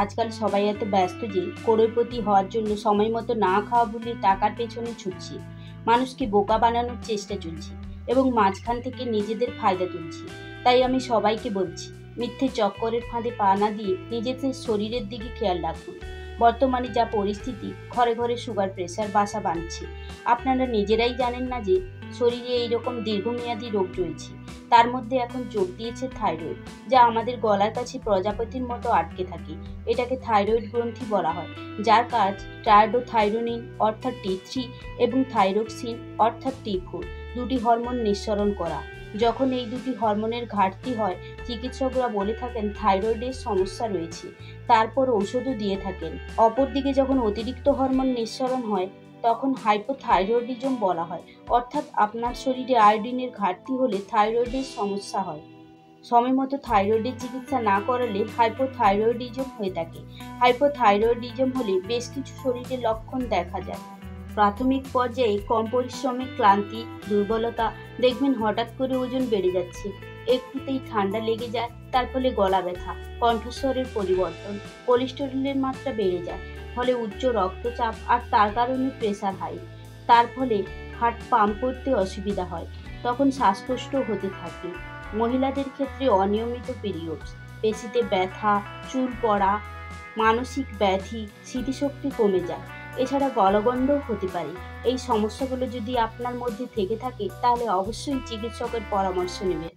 আজকাল সবাই এত ব্যস্ত যে করোড়পতি হওয়ার জন্য সময় মতো না খাওয়া ভুলে টাকার পেছনে ছুটছি, মানুষকে বোকা বানানোর চেষ্টা চলছে এবং মাঝখান থেকে নিজেদের ফায়দা তুলছি। তাই আমি সবাইকে বলছি, মিথ্যে চক্করের ফাঁদে পা না দিয়ে নিজেদের শরীরের দিকে খেয়াল রাখুন। বর্তমানে যা পরিস্থিতি, ঘরে ঘরে সুগার প্রেসার বাসা বাঁধছে। আপনারা নিজেরাই জানেন না যে শরীরে এইরকম দীর্ঘমেয়াদী রোগ রয়েছে। তার মধ্যে এখন যোগ দিয়েছে থাইরয়েড, যা আমাদের গলার কাছে প্রজাপতির মতো আটকে থাকে। এটাকে থাইরয়েড গ্রন্থি বলা হয়, যার কাজ ট্রায়োডোথাইরোনিন অর্থাৎ T3 এবং থাইরোক্সিন অর্থাৎ T4 দুটি হরমোন নিঃসরণ করা। যখন এই দুটি হরমোনের ঘাটতি হয়, চিকিৎসকরা বলে থাকেন থাইরয়েডের সমস্যা রয়েছে, তারপর ঔষধও দিয়ে থাকেন। অপরদিকে যখন অতিরিক্ত হরমোন নিঃসরণ হয়, তখন হাইপোথাইরয়েডিজম বলা হয়, অর্থাৎ আপনার শরীরে আয়োডিনের ঘাটতি হলে থাইরয়েডের সমস্যা হয়। সময়মতো থাইরয়েডের চিকিৎসা না করালে হাইপোথাইরয়েডিজম হয়ে থাকে। হাইপোথাইরয়েডিজম হলে বেশ কিছু শরীরের লক্ষণ দেখা যায়। প্রাথমিক পর্যায়ে কম পরিশ্রমে ক্লান্তি, দুর্বলতা, দেখবেন হঠাৎ করে ওজন বেড়ে যাচ্ছে, একটুতেই ঠান্ডা লেগে যায়, তার ফলে গলা ব্যথা, কণ্ঠস্বরের পরিবর্তন, কোলেস্টেরলের মাত্রা বেড়ে যায়, ফলে উচ্চ রক্তচাপ আর তার কারণে প্রেসার হাই, তার ফলে হার্ট পাম্প করতে অসুবিধা হয়, তখন শ্বাসকষ্ট হতে থাকে। মহিলাদের ক্ষেত্রে অনিয়মিত পিরিয়ডস, পেশিতে ব্যথা, চুল পড়া, মানসিক ব্যাধি, স্মৃতিশক্তি কমে যায়, এছাড়া গলগণ্ডও হতে পারে। এই সমস্যাগুলো যদি আপনার মধ্যে থেকে থাকে, তাহলে অবশ্যই চিকিৎসকের পরামর্শ নেবেন।